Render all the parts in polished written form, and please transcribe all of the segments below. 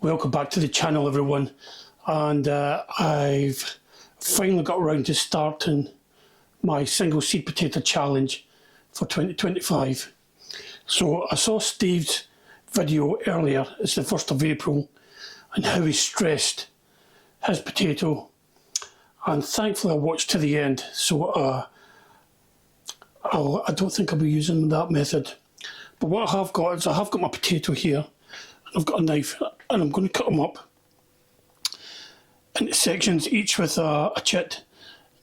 Welcome back to the channel, everyone, and I've finally got around to starting my single seed potato challenge for 2025. So I saw Steve's video earlier, it's the 1st of April, and how he stressed his potato, and thankfully I watched to the end, so I don't think I'll be using that method. But what I have got is I have got my potato here, and I've got a knife, and I'm going to cut them up into sections, each with a chit.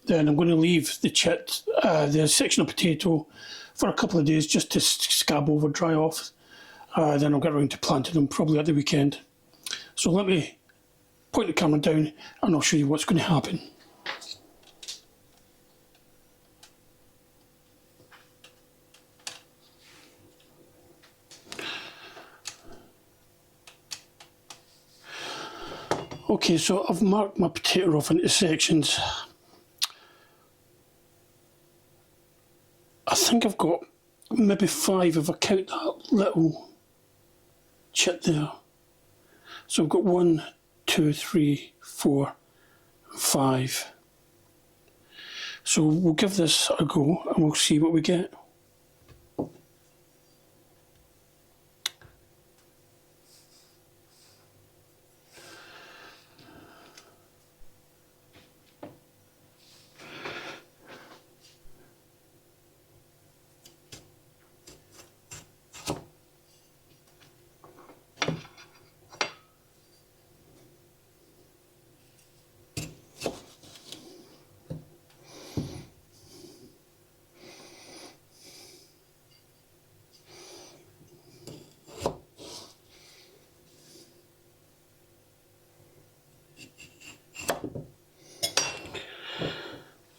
Then I'm going to leave the chit, the section of potato, for a couple of days just to scab over, dry off. Then I'll get around to planting them probably at the weekend. So let me point the camera down and I'll show you what's going to happen. Okay, so I've marked my potato off into sections. I think I've got maybe 5 if I count that little chit there. So I've got 1, 2, 3, 4, 5. So we'll give this a go and we'll see what we get.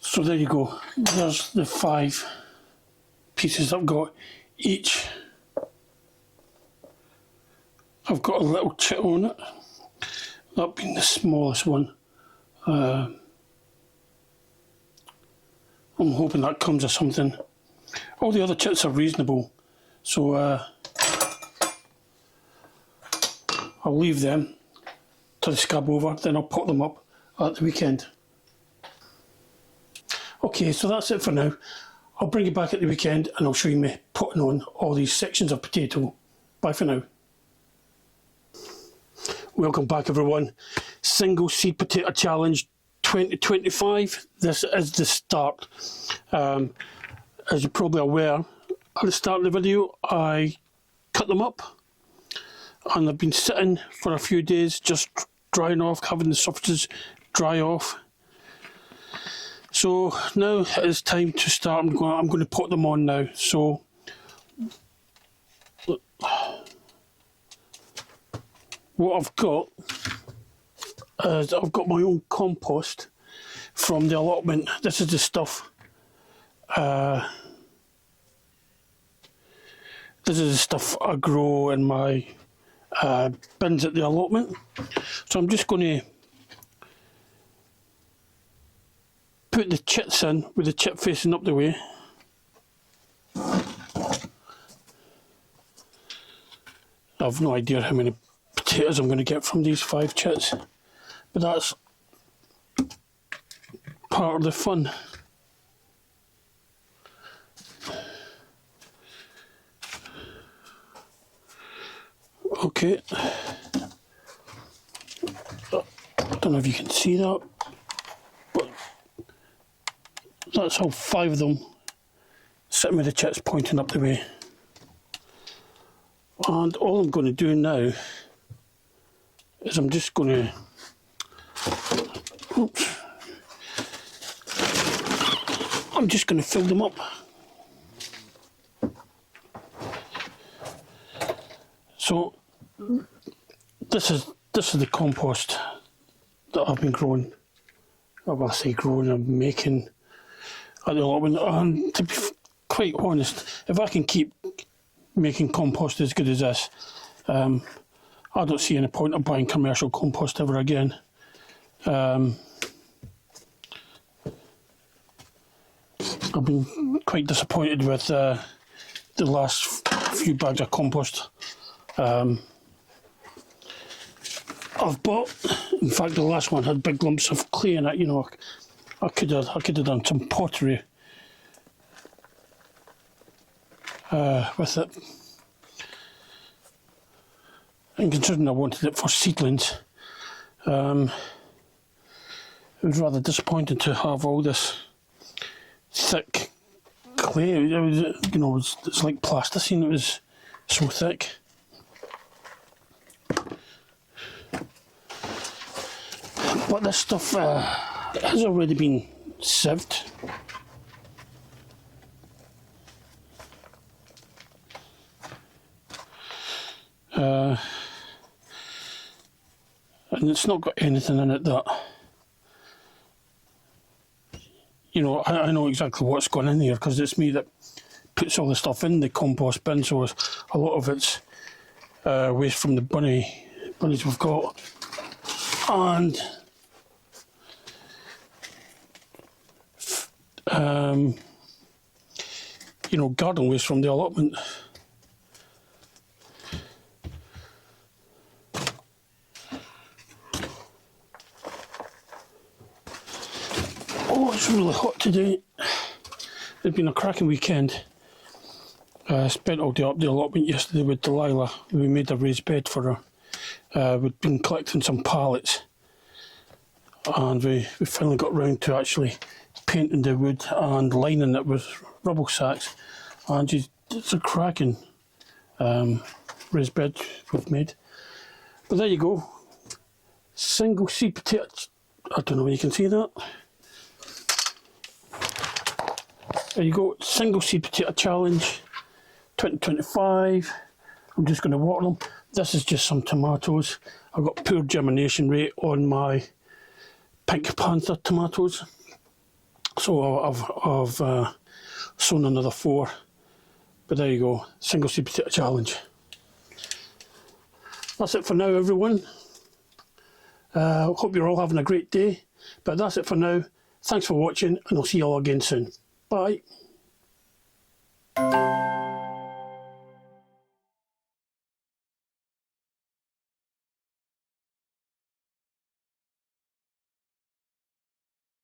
So there you go, there's the 5 pieces I've got. Each I've got a little chit on it, that being the smallest one. I'm hoping that comes with something. All the other chits are reasonable, so I'll leave them till they scab over, then I'll pot them up at the weekend. Okay, so that's it for now. I'll bring you back at the weekend and I'll show you me putting on all these sections of potato. Bye for now. Welcome back, everyone. Single seed potato challenge 2025. This is the start. As you're probably aware, at the start of the video I cut them up and they've been sitting for a few days just drying off, having the surfaces dry off. So now it's time to start. I'm going to put them on now. So what I've got is I've got my own compost from the allotment. This is the stuff. This is the stuff I grow in my bins at the allotment. So I'm just going to put the chits in with the chit facing up the way. I've no idea how many potatoes I'm going to get from these 5 chits, but that's part of the fun. Okay, I don't know if you can see that, but that's all 5 of them sitting with the chits pointing up the way. And all I'm going to do now is I'm just going to, I'm just going to fill them up. So this is the compost that I've been growing. Well, I say growing, I'm making at the allotment. And to be quite honest, if I can keep making compost as good as this, I don't see any point of buying commercial compost ever again. I've been quite disappointed with the last few bags of compost. I've bought. In fact, the last one had big lumps of clay in it. You know, I could have done some pottery with it. And considering I wanted it for seedlings, it was rather disappointing to have all this thick clay. It was, you know, it's like plasticine. It was so thick. But this stuff has already been sieved. And it's not got anything in it that, you know, I know exactly what's gone in here because it's me that puts all the stuff in the compost bin, so a lot of it's waste from the bunnies we've got, and you know, garden waste from the allotment. Oh, it's really hot today. It's been a cracking weekend. Spent all day up the allotment yesterday with Delilah. We made a raised bed for her. We'd been collecting some pallets, and we finally got round to actually painting the wood and lining it with rubble sacks. And it's a cracking raised bed we've made. But there you go. Single seed potato. I don't know if you can see that. There you go, single seed potato challenge 2025. I'm just going to water them. This is just some tomatoes. I've got poor germination rate on my Pink Panther tomatoes, so I've sown another 4. But there you go, single seed potato challenge. That's it for now, everyone. Hope you're all having a great day. But that's it for now. Thanks for watching, and I'll see you all again soon. Bye.